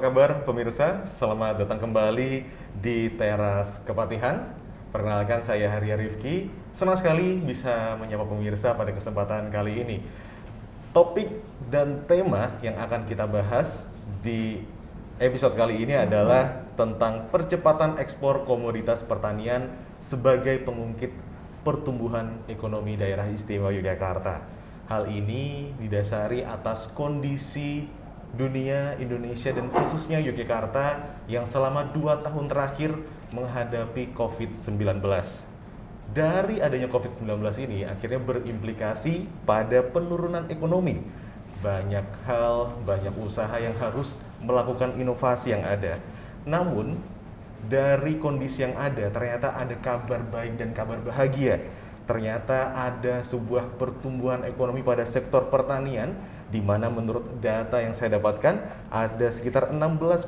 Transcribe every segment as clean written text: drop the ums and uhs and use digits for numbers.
kabar pemirsa? Selamat datang kembali di Teras Kepatihan. Perkenalkan, saya Haria Rifki. Senang sekali bisa menyapa pemirsa pada kesempatan kali ini. Topik dan tema yang akan kita bahas di episode kali ini adalah tentang percepatan ekspor komoditas pertanian sebagai pengungkit pertumbuhan ekonomi daerah istimewa Yogyakarta. Hal ini didasari atas kondisi dunia, Indonesia, dan khususnya Yogyakarta yang selama 2 tahun terakhir menghadapi COVID-19. Dari adanya COVID-19 ini akhirnya berimplikasi pada penurunan ekonomi. Banyak hal, banyak usaha yang harus melakukan inovasi yang ada. Namun, dari kondisi yang ada, ternyata ada kabar baik dan kabar bahagia. Ternyata ada sebuah pertumbuhan ekonomi pada sektor pertanian, di mana menurut data yang saya dapatkan ada sekitar 16,4%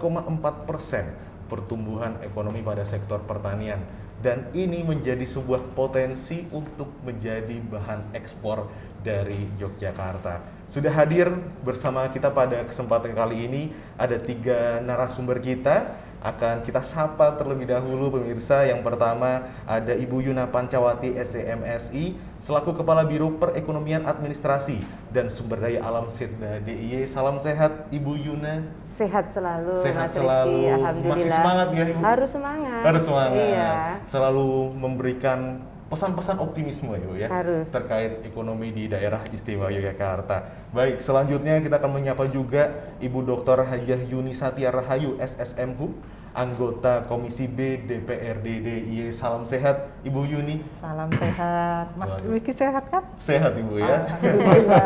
pertumbuhan ekonomi pada sektor pertanian, dan ini menjadi sebuah potensi untuk menjadi bahan ekspor dari Yogyakarta. Sudah hadir bersama kita pada kesempatan kali ini ada 3 narasumber kita. Akan kita sapa terlebih dahulu pemirsa. Yang pertama ada Ibu Yuna Pancawati SEMSI selaku Kepala Biro Perekonomian Administrasi dan Sumber Daya Alam Setda DIY. Salam sehat Ibu Yuna. Sehat selalu. Sehat Mas selalu. Rifki, alhamdulillah. Masih semangat ya Ibu? Harus semangat. Harus semangat. Iya. Selalu memberikan pesan-pesan optimisme ya Bu ya. Harus. Terkait ekonomi di daerah istimewa Yogyakarta. Baik, selanjutnya kita akan menyapa juga Ibu Dr. Hajah Yuni Satya Rahayu SSMHU, anggota Komisi B DPRD DIY. Salam sehat Ibu Yuni. Salam sehat. Mas Rifki sehat kan? Sehat Ibu ya. Alhamdulillah.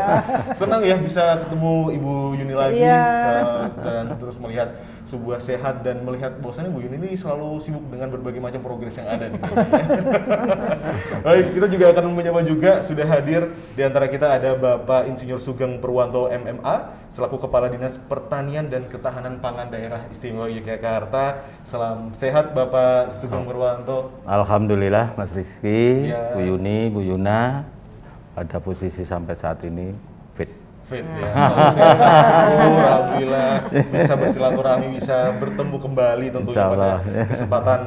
Senang ya bisa ketemu Ibu Yuni lagi. Iya. Dan terus melihat sebuah sehat dan melihat bahwasannya Bu Yuni ini selalu sibuk dengan berbagai macam progres yang ada di kampungnya. Baik, kita juga akan menyapa juga sudah hadir di antara kita ada Bapak Insinyur Sugeng Purwanto MMA selaku Kepala Dinas Pertanian dan Ketahanan Pangan Daerah Istimewa Yogyakarta. Salam sehat Bapak Sugeng Purwanto. Alhamdulillah Mas Rizky, Ya. Bu Yuni, Bu Yuna pada posisi sampai saat ini fit. Fit ya, selalu sehat. Alhamdulillah bisa bersilaturahmi, bisa bertemu kembali tentunya pada Insyaallah. kesempatan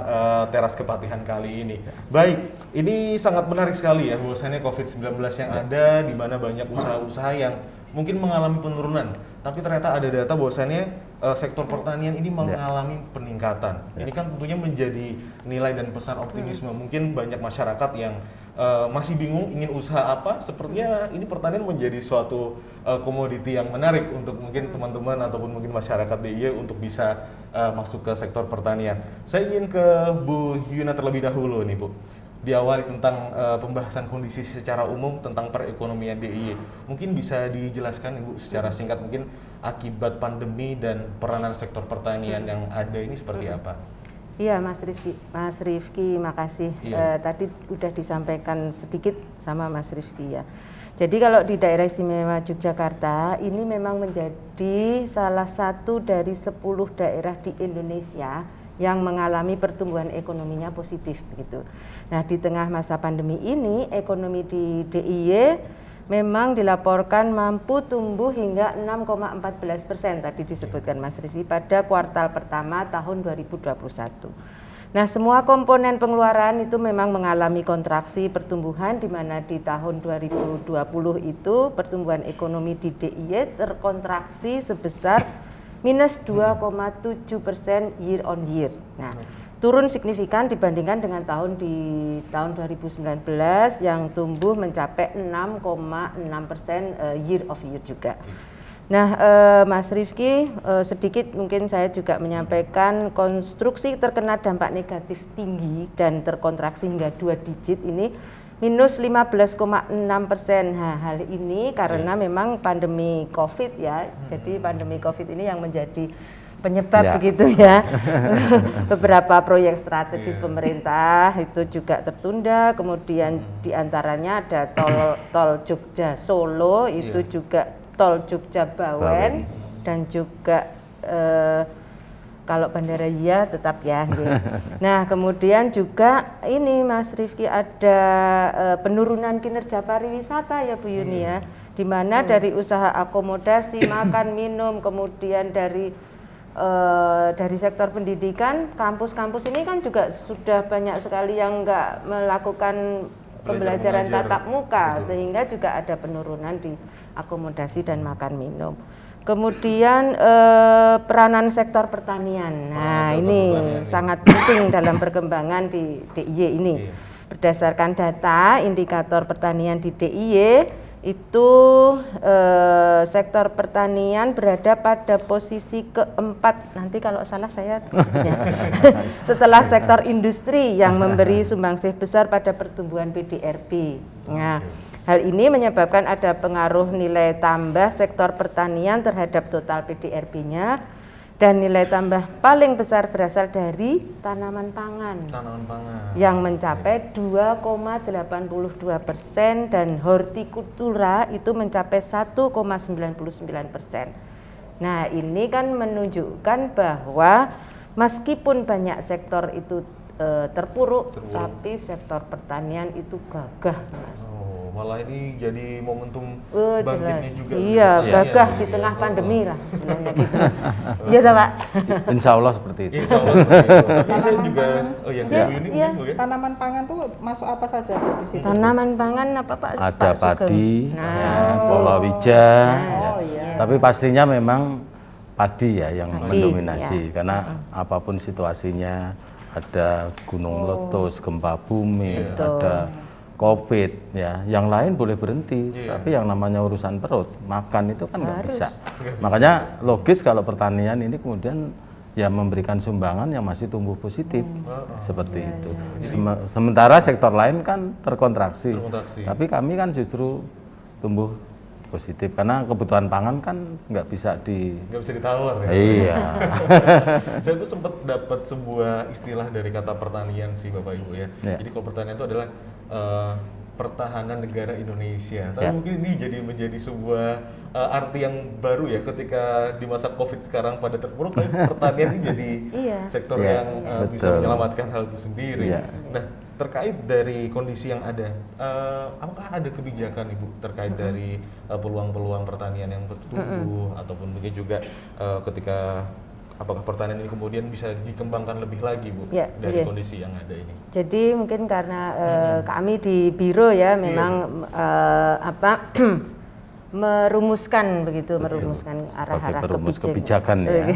Teras Kepatihan kali ini. Baik, ini sangat menarik sekali ya bahwasannya COVID-19 yang ada, di mana banyak usaha-usaha yang mungkin mengalami penurunan, tapi ternyata ada data bahwasannya sektor pertanian ini mengalami peningkatan. Ini kan tentunya menjadi nilai dan pesan optimisme. Mungkin banyak masyarakat yang masih bingung ingin usaha apa, sepertinya ini pertanian menjadi suatu komoditi yang menarik untuk mungkin teman-teman ataupun mungkin masyarakat DIY untuk bisa masuk ke sektor pertanian. Saya ingin ke Bu Yuna terlebih dahulu nih Bu. Diawali tentang pembahasan kondisi secara umum tentang perekonomian DIY. Mungkin bisa dijelaskan Ibu secara singkat mungkin akibat pandemi dan peranan sektor pertanian yang ada ini seperti apa? Iya Mas Rifki, makasih. Iya. Tadi udah disampaikan sedikit sama Mas Rifki ya. Jadi kalau di daerah istimewa Yogyakarta ini memang menjadi salah satu dari 10 daerah di Indonesia yang mengalami pertumbuhan ekonominya positif begitu. Nah, di tengah masa pandemi ini ekonomi di DIY memang dilaporkan mampu tumbuh hingga 6,14% tadi disebutkan Mas Rizky pada kuartal pertama tahun 2021. Nah, semua komponen pengeluaran itu memang mengalami kontraksi pertumbuhan, di mana di tahun 2020 itu pertumbuhan ekonomi di DIY terkontraksi sebesar minus 2,7% year on year. Nah, turun signifikan dibandingkan dengan tahun 2019 yang tumbuh mencapai 6,6% year of year juga. Nah, Mas Rifki, sedikit mungkin saya juga menyampaikan konstruksi terkena dampak negatif tinggi dan terkontraksi hingga 2 digit ini minus 15,6%. Nah, hal ini karena memang pandemi COVID ya. Jadi pandemi COVID ini yang menjadi penyebab begitu ya. Beberapa proyek strategis pemerintah itu juga tertunda, kemudian diantaranya ada tol Jogja Solo, itu juga tol Jogja Bawen, dan juga kalau bandara iya tetap ya. Nah, kemudian juga ini Mas Rifki ada penurunan kinerja pariwisata ya Bu Yuni ya, di mana dari usaha akomodasi, makan, minum, kemudian dari dari sektor pendidikan, kampus-kampus ini kan juga sudah banyak sekali yang nggak melakukan pembelajaran mengajar. tatap muka, Betul. sehingga juga ada penurunan di akomodasi dan makan minum. Kemudian peranan sektor pertanian. Nah, sektor ini pertanian, sangat penting dalam perkembangan di DIY ini. Iya. Berdasarkan data indikator pertanian di DIY itu sektor pertanian berada pada posisi keempat. Nanti kalau salah saya sebutnya. Setelah sektor industri yang memberi sumbangsih besar pada pertumbuhan PDRB. Nah, hal ini menyebabkan ada pengaruh nilai tambah sektor pertanian terhadap total PDRB-nya, dan nilai tambah paling besar berasal dari tanaman pangan Tanaman pangan. yang mencapai 2,82% dan hortikultura itu mencapai 1,99%. Nah, ini kan menunjukkan bahwa meskipun banyak sektor itu terpuruk, tapi sektor pertanian itu gagah, Mas. Oh, malah ini jadi momentum Jelas. bangkitnya juga. Iya, pertanian gagah gitu di ya. tengah Oh, pandemi lah sebenarnya gitu. Iya toh, Pak? Insya Allah seperti itu. Insya Allah seperti itu. Tapi saya juga, yang Iya, Bu ini iya. mungkin Bu ya? Tanaman pangan tuh masuk apa saja Bu, di situ? Tanaman pangan apa Pak? Ada Pak Sugeng? padi, Nah, ya, palawija, ya. Oh iya. Tapi pastinya memang padi ya yang Padi, mendominasi karena apapun situasinya, ada gunung meletus, gempa bumi, ada COVID ya, yang lain boleh berhenti, tapi yang namanya urusan perut, makan itu kan nggak bisa. Makanya logis kalau pertanian ini kemudian ya memberikan sumbangan yang masih tumbuh positif, seperti itu. Sementara sektor lain kan terkontraksi, tapi kami kan justru tumbuh positif karena kebutuhan pangan kan nggak bisa Nggak bisa ditawar ya. Iya. Saya tuh sempat dapat sebuah istilah dari kata pertanian sih Bapak Ibu ya. Ya. Jadi kalau pertanian itu adalah pertahanan negara Indonesia. Tapi Ya. mungkin ini menjadi sebuah arti yang baru ya ketika di masa COVID sekarang pada terpuruk, tapi pertanian ini jadi Iya. sektor Ya, yang bisa betul. menyelamatkan hal itu sendiri. Ya. Nah, terkait dari kondisi yang ada, apakah ada kebijakan Ibu terkait dari peluang-peluang pertanian yang bertumbuh ataupun mungkin juga ketika apakah pertanian ini kemudian bisa dikembangkan lebih lagi Bu Ya, dari iya. kondisi yang ada ini? Jadi mungkin karena kami di biro ya memang merumuskan begitu, merumuskan arah-arah Sebagai perumus kebijakan ya.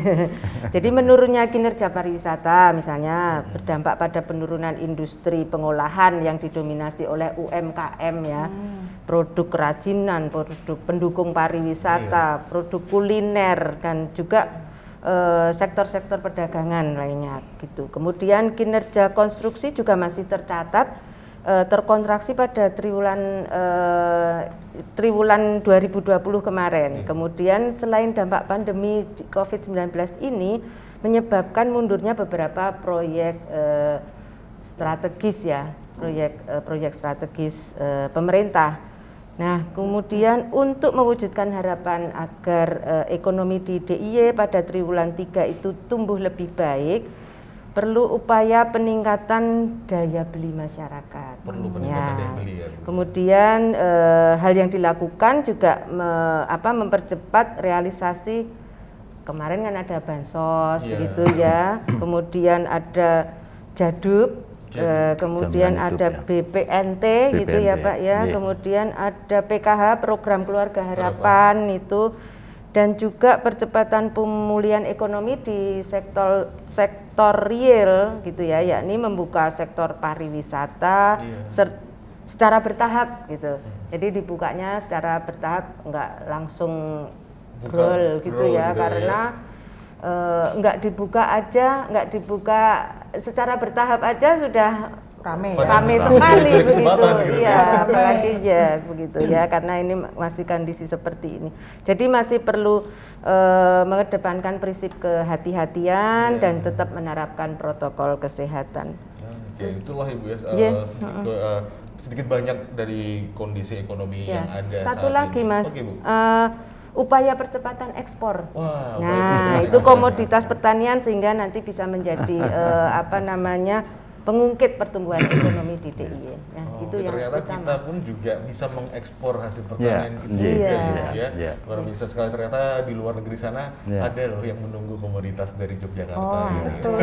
Jadi menurunnya kinerja pariwisata misalnya berdampak pada penurunan industri pengolahan yang didominasi oleh UMKM ya. Produk kerajinan, produk pendukung pariwisata, produk kuliner, dan juga sektor-sektor perdagangan lainnya gitu. Kemudian kinerja konstruksi juga masih tercatat terkontraksi pada triwulan 2020 kemarin. Kemudian selain dampak pandemi COVID-19 ini menyebabkan mundurnya beberapa proyek strategis ya, proyek strategis pemerintah. Nah, kemudian untuk mewujudkan harapan agar ekonomi di DIY pada triwulan 3 itu tumbuh lebih baik, perlu upaya peningkatan daya beli masyarakat. Perlu peningkatan daya beli ya, Bu. Kemudian hal yang dilakukan juga mempercepat realisasi. Kemarin kan ada bansos begitu ya. Kemudian ada jadub. Kemudian Jaminan hidup ada ya. BPNT gitu ya Pak ya. Iya. Kemudian ada PKH, program keluarga harapan itu, dan juga percepatan pemulihan ekonomi di sektor real gitu ya, yakni membuka sektor pariwisata secara bertahap gitu. Jadi dibukanya secara bertahap, nggak langsung brol gitu ya, karena nggak dibuka secara bertahap aja sudah Rame. rame sekali Jadi begitu, kesempatan gitu iya, kan. apalagi ya begitu ya, karena ini masih kondisi seperti ini. Jadi masih perlu mengedepankan prinsip kehati-hatian dan tetap menerapkan protokol kesehatan. Oke, itulah Ibu ya, Iya. sedikit banyak dari kondisi ekonomi Ya. yang ada Satu saat lagi ini. Mas, Oke, Bu. upaya percepatan ekspor. Wah, Nah, baik, itu Bu. komoditas pertanian sehingga nanti bisa menjadi pengungkit pertumbuhan ekonomi di DIY. Nah, itu yang ternyata utama. kita pun juga bisa mengekspor hasil pertanian kita Iya. juga Iya. ya. Luar biasa sekali, ternyata di luar negeri sana ada loh yang menunggu komoditas dari Yogyakarta. Oh, gitu. betul.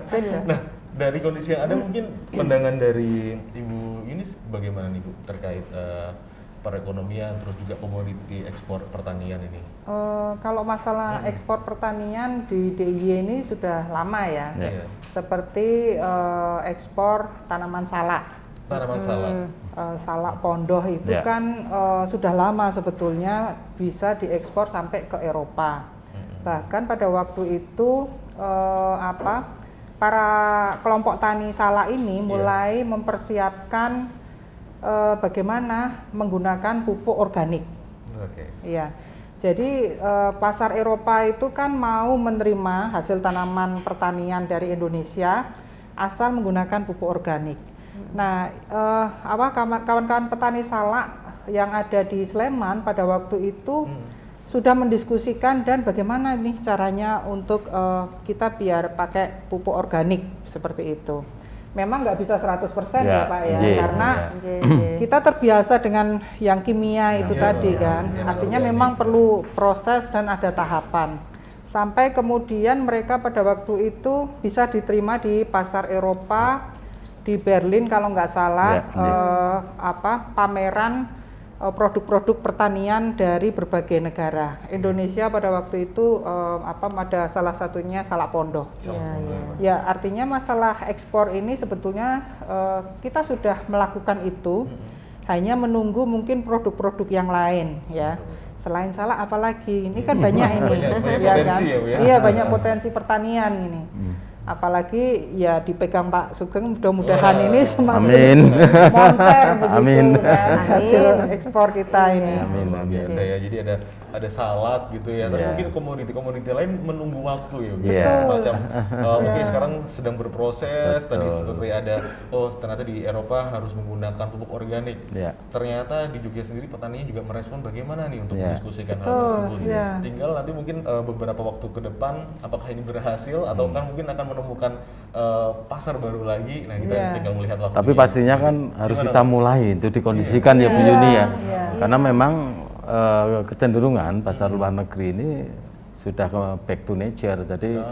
benar. Nah, dari kondisi yang ada mungkin pandangan dari Ibu ini bagaimana nih Bu terkait perekonomian terus juga komoditi ekspor pertanian ini? Kalau masalah ekspor pertanian di DIY ini sudah lama ya. Iya. Seperti ekspor tanaman salak. Tanaman salak. Salak pondoh itu Ya. kan sudah lama sebetulnya bisa diekspor sampai ke Eropa. Bahkan pada waktu itu para kelompok tani salak ini mulai mempersiapkan bagaimana menggunakan pupuk organik. Oke. Iya. Jadi pasar Eropa itu kan mau menerima hasil tanaman pertanian dari Indonesia asal menggunakan pupuk organik. Nah, kawan-kawan petani salak yang ada di Sleman pada waktu itu sudah mendiskusikan dan bagaimana nih caranya untuk kita biar pakai pupuk organik seperti itu. Memang nggak bisa 100% ya Pak ya, karena kita terbiasa dengan yang kimia itu tadi kan. Artinya memang perlu proses dan ada tahapan. Sampai kemudian mereka pada waktu itu bisa diterima di pasar Eropa, di Berlin kalau nggak salah, pameran produk-produk pertanian dari berbagai negara. Indonesia pada waktu itu ada salah satunya salak pondoh. Ya, artinya masalah ekspor ini sebetulnya kita sudah melakukan itu, hanya menunggu mungkin produk-produk yang lain ya. Selain salak apalagi? Ini kan banyak ini. Banyak Ya potensi kan? ya, Bu, ya? Iya, banyak potensi pertanian ini. Apalagi ya dipegang Pak Sugeng, mudah-mudahan ini semakin moncer begitu kan hasil ekspor kita ini. Luar biasa ya. Jadi ada salak gitu ya. Tapi mungkin komoditi lain menunggu waktu ya. Semacam oke sekarang sedang berproses. Tadi seperti ada ternyata di Eropa harus menggunakan pupuk organik. Ternyata di Jogja sendiri petaninya juga merespon bagaimana nih untuk mendiskusikan hal tersebut. Tinggal nanti mungkin beberapa waktu ke depan apakah ini berhasil ataukah mungkin akan menemukan pasar baru lagi. Nah, kita tinggal melihat waktu. Tapi pastinya kan harus kita mulai itu dikondisikan ya Bu Yuni ya. Karena memang kecenderungan pasar luar negeri ini sudah ke back to nature. Jadi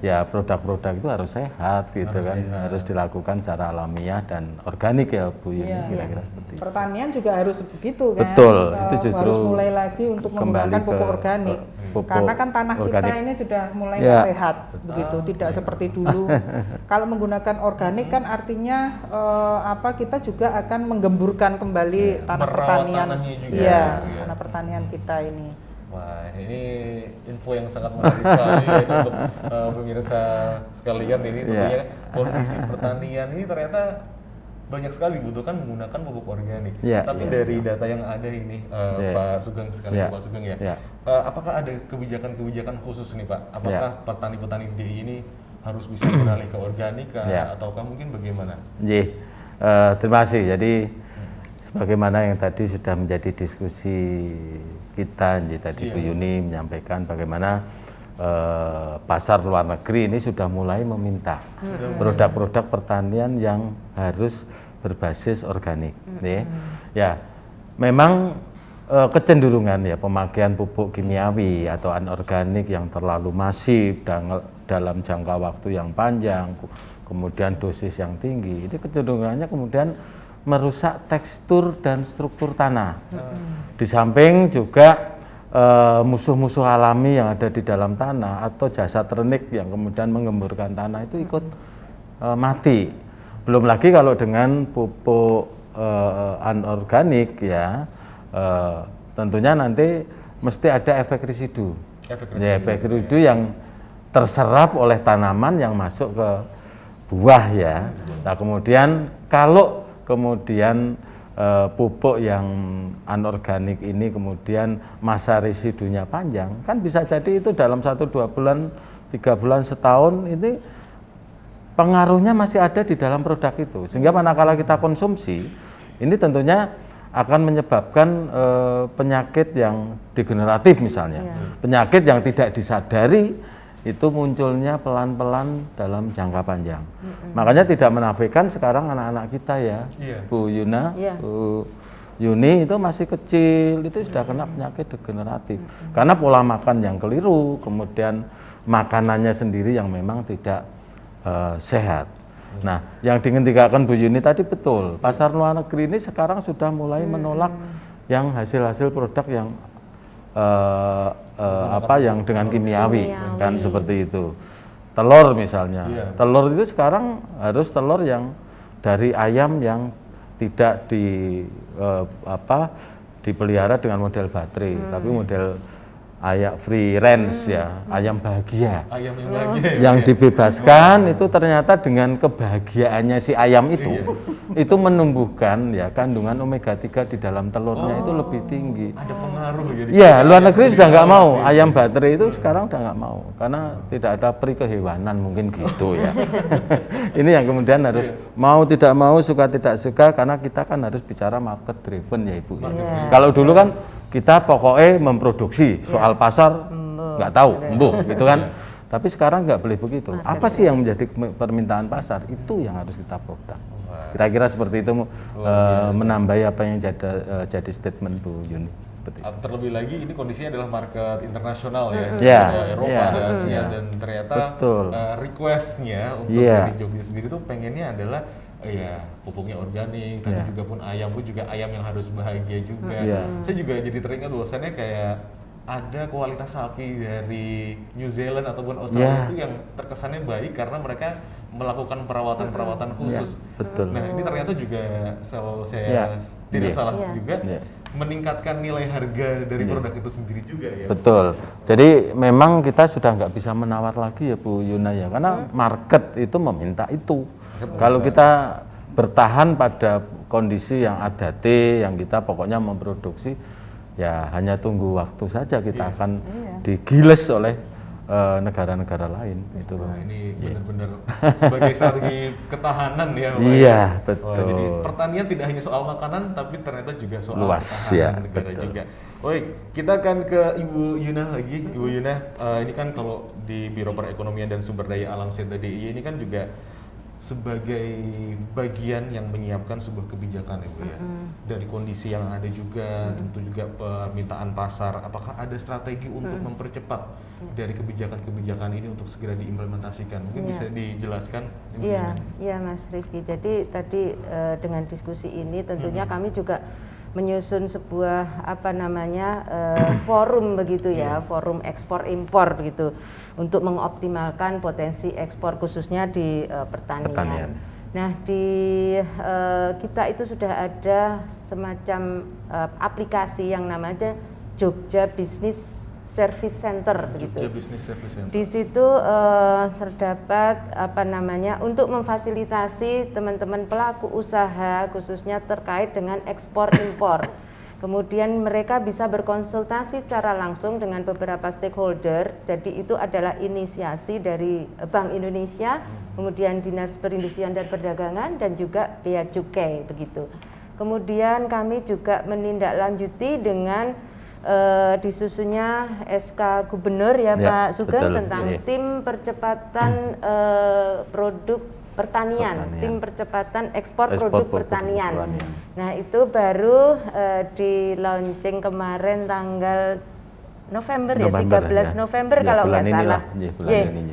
ya produk-produk itu harus sehat gitu kan. Harus dilakukan secara alamiah dan organik ya Bu Yuni kira-kira seperti itu. Pertanian juga harus begitu kan. Betul, itu justru harus mulai lagi untuk menggunakan pupuk organik. Karena kan tanah kita ini sudah mulai sehat begitu, tidak seperti dulu. Kalau menggunakan organik kan artinya kita juga akan menggemburkan kembali tanah pertanian. Tanah pertanian kita ini. Wah, ini info yang sangat menarik sekali ya untuk pemirsa sekalian. Ini tentunya kondisi pertanian ini ternyata banyak sekali dibutuhkan menggunakan pupuk organik. Tapi dari data yang ada ini Pak Sugeng Pak Sugeng ya. Apakah ada kebijakan-kebijakan khusus nih Pak? Apakah petani-petani DIY ini harus bisa beralih ke organik ataukah mungkin bagaimana? Terima kasih. Jadi sebagaimana yang tadi sudah menjadi diskusi kita, tadi Bu Yuni menyampaikan bagaimana pasar luar negeri ini sudah mulai meminta produk-produk pertanian yang harus berbasis organik. Ya, memang kecenderungan ya pemakaian pupuk kimiawi atau anorganik yang terlalu masif dan dalam jangka waktu yang panjang, kemudian dosis yang tinggi, ini kecenderungannya kemudian merusak tekstur dan struktur tanah. Di samping juga musuh-musuh alami yang ada di dalam tanah atau jasad renik yang kemudian menggemburkan tanah itu ikut mati. Belum lagi kalau dengan pupuk anorganik ya, tentunya nanti mesti ada efek residu. Efek residu yang terserap oleh tanaman yang masuk ke buah ya. Nah kemudian kalau kemudian pupuk yang anorganik ini kemudian masa residunya panjang, kan bisa jadi itu dalam 1-2 bulan, 3 bulan, setahun ini pengaruhnya masih ada di dalam produk itu. Sehingga manakala kita konsumsi, ini tentunya akan menyebabkan penyakit yang degeneratif misalnya, penyakit yang tidak disadari itu munculnya pelan-pelan dalam jangka panjang. Makanya tidak menafikan sekarang anak-anak kita ya, Bu Yuna, Bu Yuni itu masih kecil, itu sudah kena penyakit degeneratif. Karena pola makan yang keliru, kemudian makanannya sendiri yang memang tidak sehat. Nah, yang dihentikan Bu Yuni tadi betul, pasar luar negeri ini sekarang sudah mulai menolak yang hasil-hasil produk yang yang dengan kimiawi, kan seperti itu. Telur misalnya, telur itu sekarang harus telur yang dari ayam yang tidak dipelihara dengan model baterai, tapi model ayam free range ya, ayam bahagia. Ayam yang bahagia. Yang dibebaskan itu ternyata dengan kebahagiaannya si ayam itu menumbuhkan ya kandungan omega 3 di dalam telurnya itu lebih tinggi. Ada pengaruh jadi. Ya, luar negeri sudah nggak mau ayam baterai itu sekarang udah nggak mau karena tidak ada peri kehewanan mungkin gitu ya. Ini yang kemudian harus mau tidak mau, suka tidak suka, karena kita kan harus bicara market driven ya Ibu. Kalau dulu kan kita pokoknya memproduksi, soal pasar nggak tahu, gitu kan. Tapi sekarang nggak boleh begitu. Apa sih yang menjadi permintaan pasar? Itu yang harus kita produk. Kira-kira seperti itu, menambahi apa yang jadi statement Bu Yuni. Terlebih lagi ini kondisinya adalah market internasional ya, ada Eropa, ada Asia, dan ternyata requestnya untuk dari Jogja sendiri tuh pengennya adalah ya pupuknya organik, tapi juga pun juga ayam yang harus bahagia juga. Saya juga jadi teringat bahwasannya kayak ada kualitas sapi dari New Zealand ataupun Australia itu yang terkesannya baik karena mereka melakukan perawatan khusus. Nah ini ternyata juga kalau saya tidak salah juga meningkatkan nilai harga dari produk itu sendiri juga ya. Betul. Jadi memang kita sudah nggak bisa menawar lagi ya Bu Yuna ya, karena market itu meminta itu. Kalau kita bertahan pada kondisi yang adate, yang kita pokoknya memproduksi, ya hanya tunggu waktu saja kita akan digiles oleh negara-negara lain. Itu. Wah, ini benar-benar sebagai strategi ketahanan ya. Iya, betul. Wah, jadi pertanian tidak hanya soal makanan, tapi ternyata juga soal luas ketahanan negara juga. Baik, kita akan ke Ibu Yuna lagi. Ibu Yuna, ini kan kalau di Biro Perekonomian dan Sumber Daya Alam CTDIY ini kan juga sebagai bagian yang menyiapkan sebuah kebijakan Ibu ya. Dari kondisi yang ada juga, tentu juga permintaan pasar, apakah ada strategi untuk mempercepat dari kebijakan-kebijakan ini untuk segera diimplementasikan? Mungkin bisa dijelaskan Ibu Yuna? Iya Mas Rifki, jadi tadi dengan diskusi ini tentunya kami juga menyusun sebuah forum begitu ya, forum ekspor impor begitu untuk mengoptimalkan potensi ekspor khususnya di pertanian. Nah di kita itu sudah ada semacam aplikasi yang namanya Jogja Business Service Center begitu. Di situ terdapat untuk memfasilitasi teman-teman pelaku usaha khususnya terkait dengan ekspor impor. Kemudian mereka bisa berkonsultasi secara langsung dengan beberapa stakeholder. Jadi itu adalah inisiasi dari Bank Indonesia, kemudian Dinas Perindustrian dan Perdagangan dan juga Bea Cukai begitu. Kemudian kami juga menindaklanjuti dengan disusunnya SK Gubernur ya Pak Sugeng tentang tim percepatan produk pertanian, tim percepatan ekspor produk pertanian. Nah itu baru di launching kemarin tanggal November ya, 13 November kalau nggak salah.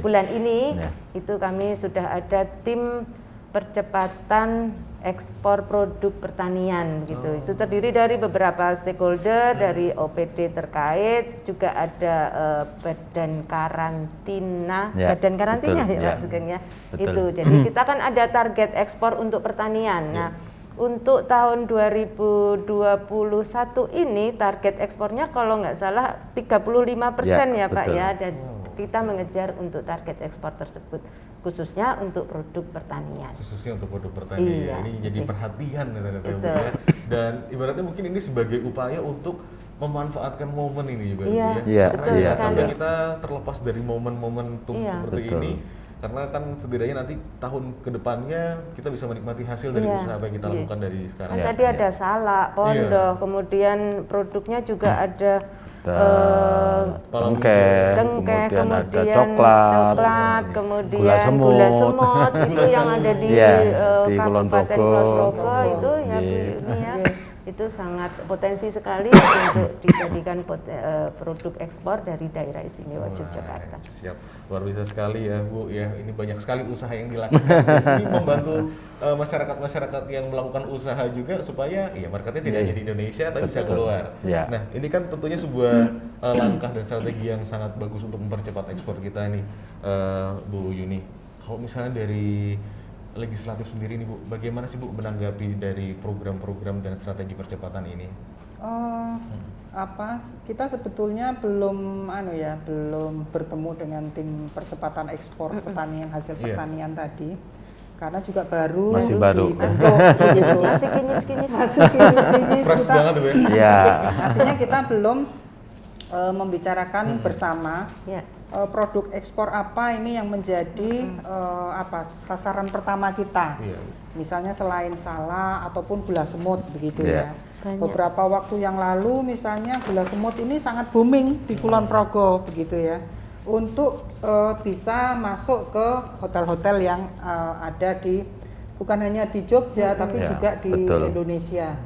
Bulan ini itu kami sudah ada tim percepatan ekspor produk pertanian gitu. Itu terdiri dari beberapa stakeholder, dari OPD terkait, juga ada badan karantina ya Pak Sugeng ya. Itu. Jadi kita kan ada target ekspor untuk pertanian. Nah, untuk tahun 2021 ini target ekspornya kalau nggak salah 35% ya Pak ya, dan kita mengejar untuk target ekspor tersebut khususnya untuk produk pertanian. Khususnya untuk produk pertanian ini jadi perhatian ya. Dan ibaratnya mungkin ini sebagai upaya untuk memanfaatkan momen ini juga ya. Betul Karena sampai kita terlepas dari momen-momentum seperti ini, karena kan setidaknya nanti tahun kedepannya kita bisa menikmati hasil dari Iya. usaha apa yang kita lakukan dari sekarang. Kan Iya, tadi ada salak, pondok, kemudian produknya juga ada cengkeh, cengkeh, kemudian ada kemudian coklat, kemudian gula semut. gula semut itu yang ada di Iya, di Kulon Kabupaten Progo. Kulon Progo itu ya Bu Iya. Yuni ya. Itu sangat potensi sekali untuk dijadikan produk ekspor dari daerah istimewa Yogyakarta. Siap, luar biasa sekali ya Bu ya. Ini banyak sekali usaha yang dilakukan. Ini membantu masyarakat-masyarakat yang melakukan usaha juga supaya ya marketnya tidak hanya di Indonesia tapi bisa keluar. Iya. Nah ini kan tentunya sebuah langkah dan strategi yang sangat bagus untuk mempercepat ekspor kita nih, Bu Yuni. Kalau misalnya dari legislatif sendiri nih Bu, bagaimana sih Bu menanggapi dari program-program dan strategi percepatan ini? Kita sebetulnya belum belum bertemu dengan tim percepatan ekspor pertanian hasil Iya. pertanian tadi, karena juga baru Masih baru. dibentuk begitu. Masih kinyis-kinyis. Masih kinis-kinis. Fresh Kita- banget Bu ya? Iya. Artinya kita belum membicarakan bersama Ya. produk ekspor apa ini yang menjadi sasaran pertama kita. Iya. Misalnya selain salak ataupun gula semut begitu Iya. ya. Banyak. Beberapa waktu yang lalu misalnya gula semut ini sangat booming di Kulon Progo begitu ya. Untuk bisa masuk ke hotel-hotel yang ada di bukan hanya di Jogja tapi Ya, juga di betul. Indonesia.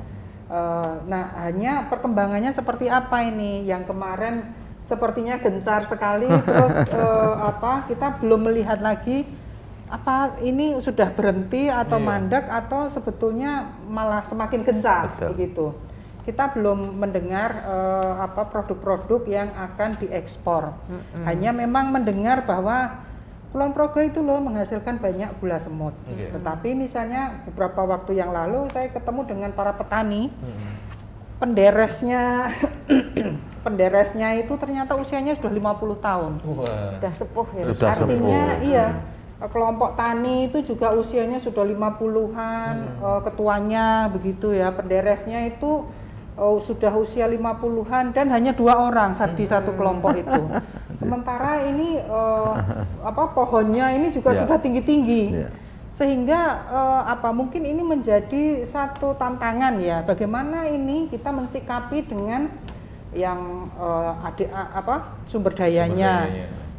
Nah, hanya perkembangannya seperti apa ini yang kemarin sepertinya gencar sekali terus kita belum melihat lagi apa ini sudah berhenti atau Iya. mandek atau sebetulnya malah semakin gencar Betul. begitu. Kita belum mendengar produk-produk yang akan diekspor. Hanya memang mendengar bahwa Kulon Progo itu loh menghasilkan banyak gula semut. Iya. Tetapi misalnya beberapa waktu yang lalu saya ketemu dengan para petani, penderesnya penderesnya itu ternyata usianya sudah 50 tahun. Wah. Sudah sepuh ya. Sudah Artinya sepuh. iya, kelompok tani itu juga usianya sudah 50-an, ketuanya begitu ya, penderesnya itu sudah usia 50-an dan hanya 2 orang di satu kelompok itu. Sementara ini pohonnya ini juga Ya. sudah tinggi-tinggi. Ya. Sehingga mungkin ini menjadi satu tantangan ya, bagaimana ini kita mensikapi dengan yang sumber dayanya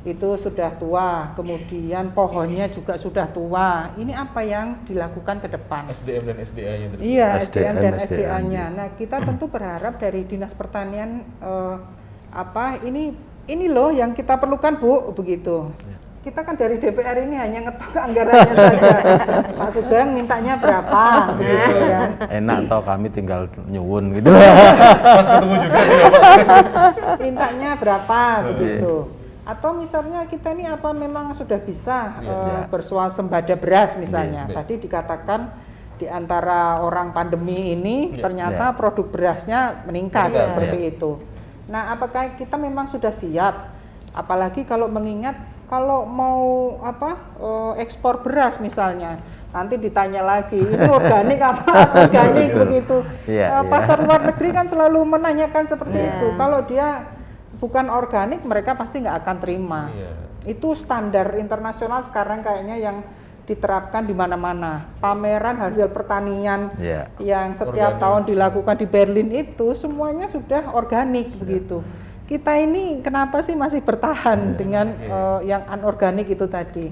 itu sudah tua, kemudian pohonnya juga sudah tua. Ini apa yang dilakukan ke depan? SDM dan SDA-nya terus. Iya, SDM SDM dan SDA-nya. SDA-nya. Nah, kita tentu berharap dari Dinas Pertanian ini loh yang kita perlukan Bu, begitu. Kita kan dari DPR ini hanya ngetok anggarannya saja. Pak Sugeng mintanya berapa, begitu kan. Enak toh kami tinggal nyuwun gitu. Pas ketemu juga nih ya, Pak. Mintanya berapa, begitu. Atau misalnya kita ini memang sudah bisa bersuasembada beras misalnya. Iya. Tadi dikatakan di antara orang pandemi ini ternyata produk berasnya meningkat seperti itu. Nah, apakah kita memang sudah siap? Apalagi kalau mengingat kalau mau ekspor beras misalnya, nanti ditanya lagi ini organik apa organik begitu. Pasar luar negeri kan selalu menanyakan seperti itu. Kalau dia bukan organik, mereka pasti nggak akan terima. Itu standar internasional sekarang kayaknya yang diterapkan di mana-mana. Pameran hasil pertanian yang setiap tahun dilakukan di Berlin itu semuanya sudah organik begitu. Kita ini kenapa sih masih bertahan dengan yang anorganik itu tadi?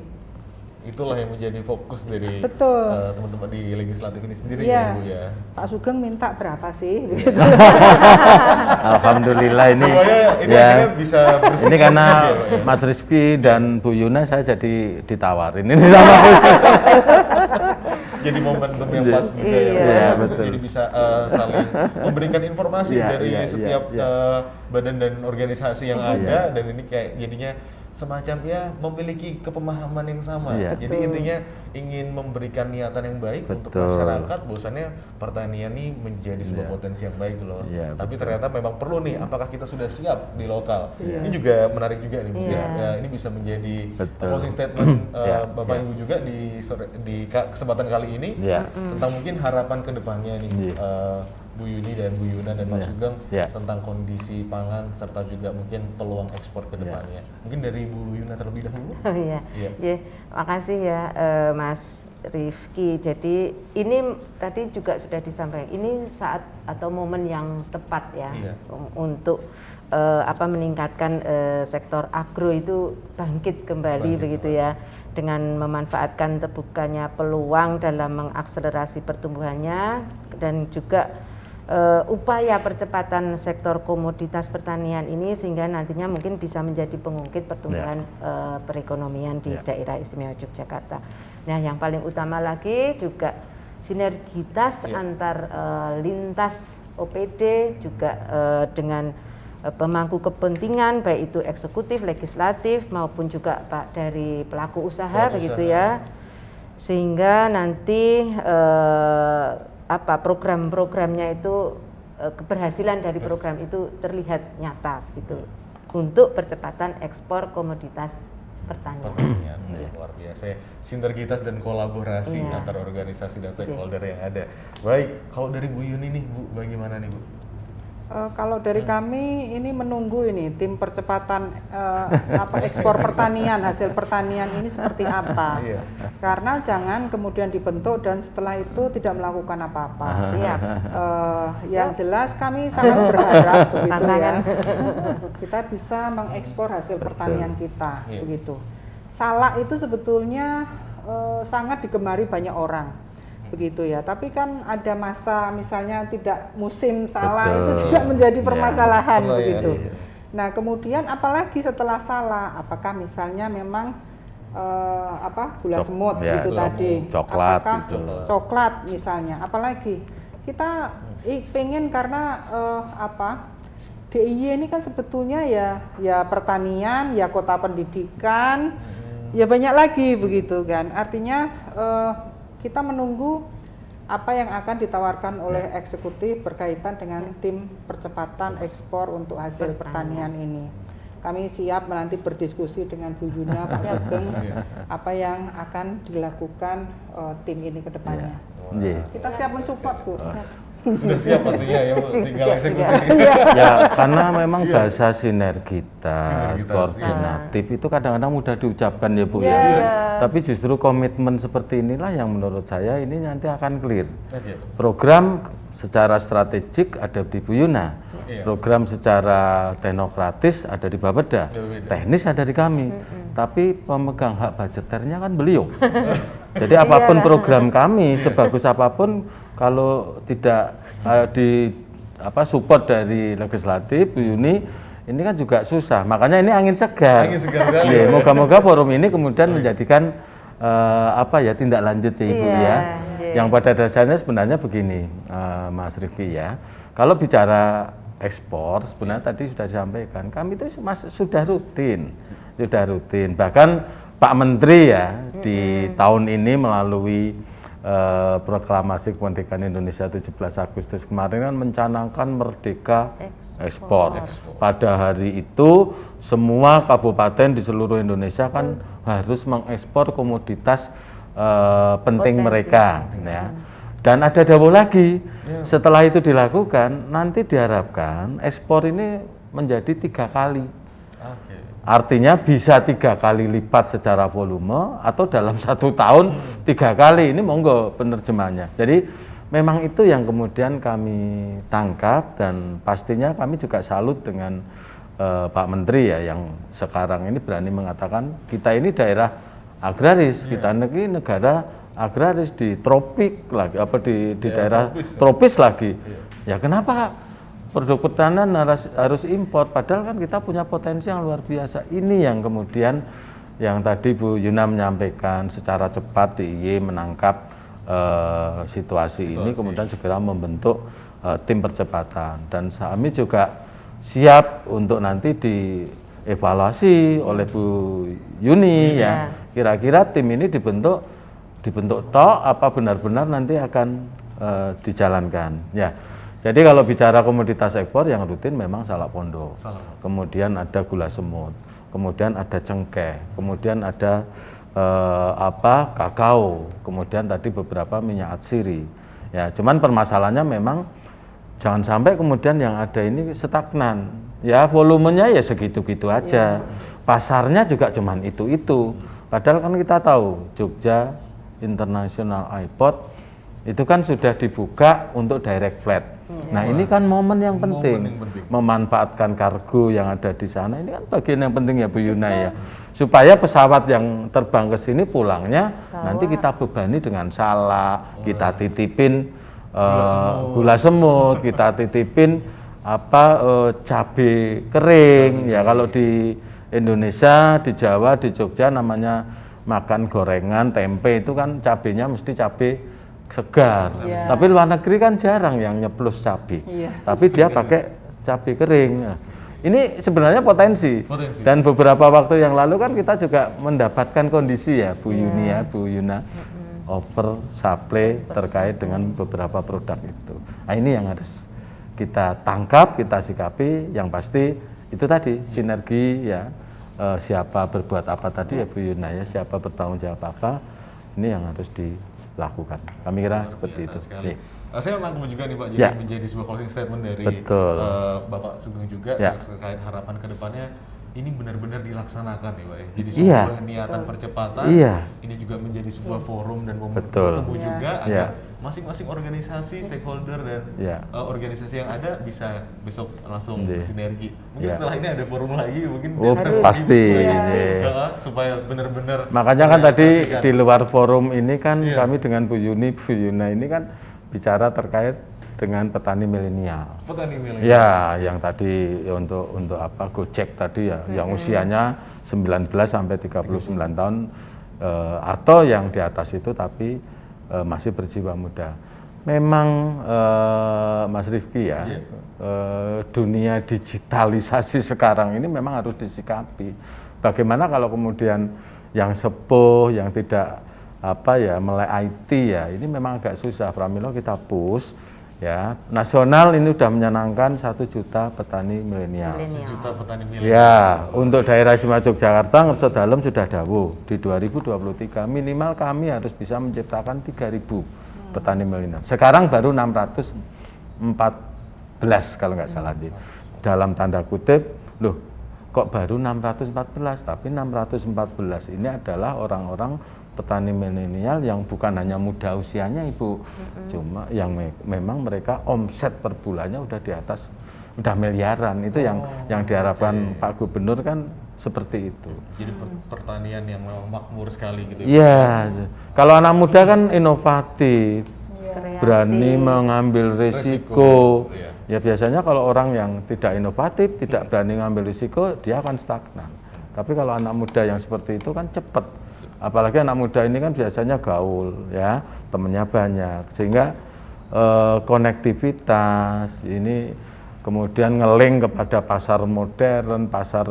Itulah yang menjadi fokus dari Betul. teman-teman di legislatif ini sendiri Iya. ya Bu ya. Pak Sugeng minta berapa sih? Gitu. Alhamdulillah ini Supaya ini akhirnya bisa bersih. ini karena Mas Rizky dan Bu Yuna saya jadi ditawarin ini sama. Jadi momentum yang pas juga ya, Iya. Pak. Iya, betul. Jadi bisa saling memberikan informasi Iya, dari iya, setiap iya. badan dan organisasi yang ada, dan ini kayak jadinya semacam ya memiliki kepemahaman yang sama. Iya. Jadi intinya ingin memberikan niatan yang baik untuk Betul. masyarakat, bahwasannya pertanian ini menjadi sebuah Iya. potensi yang baik loh. Iya, Tapi betul. ternyata memang perlu nih, apakah kita sudah siap di lokal? Ini juga menarik juga nih, Bu. Iya. Ya, ini bisa menjadi Betul. closing statement Iya, Bapak iya. Ibu juga di kesempatan kali ini Iya. tentang mungkin harapan kedepannya nih, Iya. Bu Yuni dan Bu Yuna dan Mas Sugeng Ya. tentang kondisi pangan serta juga mungkin peluang ekspor ke depannya. Mungkin dari Bu Yuna terlebih dahulu. Oh iya, Iya. ya, makasih ya Mas Rifki. Jadi ini tadi juga sudah disampaikan, ini saat atau momen yang tepat ya Iya. untuk meningkatkan sektor agro itu bangkit kembali begitu ya, dengan memanfaatkan terbukanya peluang dalam mengakselerasi pertumbuhannya dan juga upaya percepatan sektor komoditas pertanian ini sehingga nantinya mungkin bisa menjadi pengungkit pertumbuhan perekonomian di daerah istimewa Yogyakarta. Nah, yang paling utama lagi juga sinergitas antar lintas OPD juga dengan pemangku kepentingan baik itu eksekutif, legislatif maupun juga Pak dari pelaku usaha begitu ya, sehingga nanti program-programnya itu keberhasilan dari program itu terlihat nyata gitu untuk percepatan ekspor komoditas pertanian. Luar biasa ya, sinergitas dan kolaborasi antar organisasi dan stakeholder yang ada. Baik, kalau dari Bu Yuni nih Bu, bagaimana nih Bu? Kalau dari kami ini menunggu ini tim percepatan ekspor pertanian, hasil pertanian ini seperti apa. Karena jangan kemudian dibentuk dan setelah itu tidak melakukan apa-apa. Siap. Yang jelas kami sangat berharap begitu ya. Kita bisa mengekspor hasil pertanian kita begitu. Salak itu sebetulnya sangat digemari banyak orang. Begitu ya, tapi kan ada masa misalnya tidak musim salak itu juga menjadi permasalahan begitu. Nah, kemudian apalagi setelah salak, apakah misalnya memang gula semut gitu tadi, coklat apakah gitu. Coklat misalnya, apalagi kita pengen karena DIY ini kan sebetulnya ya pertanian, ya kota pendidikan, ya banyak lagi begitu kan. Artinya kita menunggu apa yang akan ditawarkan oleh eksekutif berkaitan dengan tim percepatan ekspor untuk hasil pertanian ini. Kami siap nanti berdiskusi dengan Bu Yuna, Pak Sugeng, apa yang akan dilakukan tim ini ke depannya. Kita siap mensupport, Bu. Sudah siap pastinya ya, tinggal eksekusi. Ya, karena memang bahasa sinergitas, koordinatif itu kadang-kadang mudah diucapkan ya Bu ya. Tapi justru komitmen seperti inilah yang menurut saya ini nanti akan clear. Program secara strategik ada di Bu Yuna, program secara teknokratis ada di Bapeda, teknis ada di kami. Tapi pemegang hak budgeternya kan beliau. Jadi apapun program kami, sebagus apapun kalau tidak support dari legislatif Bu Yuni, ini kan juga susah. Makanya ini angin segar. Moga-moga forum ini kemudian menjadikan tindak lanjut ya Ibu ya. Yang pada dasarnya sebenarnya begini, Mas Rifki ya. Kalau bicara ekspor sebenarnya tadi sudah disampaikan, kami itu sudah rutin. Bahkan Pak Menteri ya di tahun ini melalui proklamasi kemerdekaan Indonesia 17 Agustus kemarin kan mencanangkan merdeka ekspor. Pada hari itu semua kabupaten di seluruh Indonesia kan harus mengekspor komoditas penting mereka ya. Dan ada dawuh lagi, setelah itu dilakukan nanti diharapkan ekspor ini menjadi 3 kali. Artinya bisa 3 kali lipat secara volume atau dalam 1 tahun 3 kali. Ini monggo penerjemahnya. Jadi memang itu yang kemudian kami tangkap dan pastinya kami juga salut dengan Pak Menteri ya yang sekarang ini berani mengatakan kita ini daerah agraris, kita ini negara agraris di tropik lagi di daerah tropis lagi. Ya kenapa produk pertanian harus impor, padahal kan kita punya potensi yang luar biasa. Ini yang kemudian yang tadi Bu Yuna menyampaikan secara cepat DIY menangkap situasi ini, kemudian segera membentuk tim percepatan. Dan kami juga siap untuk nanti dievaluasi oleh Bu Yuni ya. Kira-kira tim ini dibentuk toh apa benar-benar nanti akan dijalankan ya. Jadi kalau bicara komoditas ekspor yang rutin memang salak pondok, kemudian ada gula semut, kemudian ada cengkeh, kemudian ada kakao, kemudian tadi beberapa minyak atsiri. Ya, cuman permasalahannya memang Jangan sampai kemudian yang ada ini stagnan. Ya volumenya ya segitu-gitu aja. Pasarnya juga cuman itu-itu. Padahal kan kita tahu Jogja International Airport itu kan sudah dibuka untuk direct flight. Nah ini kan momen yang penting, memanfaatkan kargo yang ada di sana. Ini kan bagian yang penting ya Bu Yuna ya. Supaya pesawat yang terbang ke sini pulangnya nanti kita bebani dengan salak, kita titipin gula semut, kita titipin cabai kering. Ya kalau di Indonesia, di Jawa, di Jogja namanya makan gorengan, tempe itu kan cabenya mesti cabai segar. Tapi luar negeri kan jarang yang nyeplos cabai. Tapi dia pakai cabai kering. Nah, ini sebenarnya potensi. Dan beberapa waktu yang lalu kan kita juga mendapatkan kondisi ya Bu Yuni ya, Bu Yuna, over supply terkait dengan beberapa produk itu. Nah ini yang harus kita tangkap, kita sikapi. Yang pasti itu tadi sinergi ya, siapa berbuat apa tadi ya Bu Yuna ya, siapa bertanggung jawab apa, ini yang harus dilakukan. Kami kira seperti itu. Saya menangkap juga nih Pak, jadi menjadi sebuah closing statement dari Bapak Sugeng juga terkait harapan ke depannya ini benar-benar dilaksanakan ya Pak ya. Jadi sebuah niatan percepatan, ini juga menjadi sebuah forum dan momen bertemu juga agar masing-masing organisasi, stakeholder dan organisasi yang ada bisa besok langsung bersinergi. Mungkin setelah ini ada forum lagi, mungkin pasti supaya benar-benar. Makanya kan tadi di luar forum ini kan kami dengan Bu Yuni, Bu Yuna ini kan bicara terkait dengan petani milenial. Petani milenial. Ya, yang tadi untuk apa Gojek tadi ya, yang usianya 19 sampai 39 tahun atau yang di atas itu tapi masih berjiwa muda. Memang Mas Rifki ya, dunia digitalisasi sekarang ini memang harus disikapi. Bagaimana kalau kemudian yang sepuh, yang tidak melek IT ya, ini memang agak susah. Pramilo kita push ya, nasional ini sudah menyenangkan 1 juta petani milenial. 1 juta petani milenial. Ya, untuk daerah istimewa Yogyakarta Ngerso Dalem sudah dawuh di 2023 minimal kami harus bisa menciptakan 3.000 petani milenial. Sekarang baru 614 kalau nggak salah. Dalam tanda kutip, loh kok baru 614, tapi 614 ini adalah orang-orang petani milenial yang bukan hanya muda usianya Ibu, cuma yang memang mereka omset per bulannya udah di atas, udah miliaran. Itu yang diharapkan Pak Gubernur kan seperti itu. Jadi pertanian yang memang makmur sekali gitu. Iya, kalau anak muda kan inovatif, berani mengambil risiko. Ya biasanya kalau orang yang tidak inovatif, tidak berani mengambil risiko, dia akan stagnan. Tapi kalau anak muda yang seperti itu kan cepat. Apalagi anak muda ini kan biasanya gaul ya, temennya banyak, sehingga konektivitas ini kemudian ngeling kepada pasar modern, pasar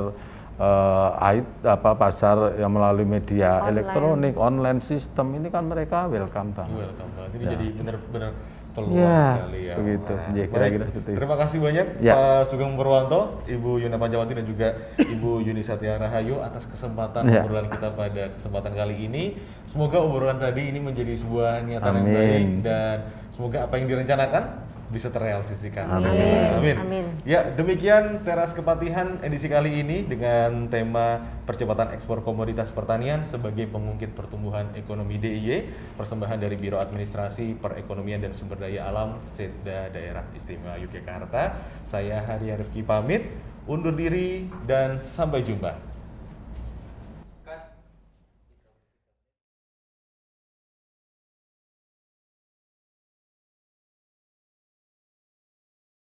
pasar yang melalui media elektronik, online system, ini kan mereka welcome banget. Ini jadi benar-benar peluang sekali ya. Begitu. Ya, kira-kira seperti itu. Terima kasih banyak Pak Sugeng Purwanto, Ibu Yuna Panjawati dan juga Ibu Yuni Satya Rahayu atas kesempatan obrolan kita pada kesempatan kali ini. Semoga obrolan tadi ini menjadi sebuah niatan yang baik dan semoga apa yang direncanakan bisa terrealisasikan. Amin. Ya, demikian Teras Kepatihan edisi kali ini dengan tema percepatan ekspor komoditas pertanian sebagai pengungkit pertumbuhan ekonomi DIY, persembahan dari Biro Administrasi Perekonomian dan Sumber Daya Alam Setda Daerah Istimewa Yogyakarta. Saya Haria Rifki pamit, undur diri dan sampai jumpa.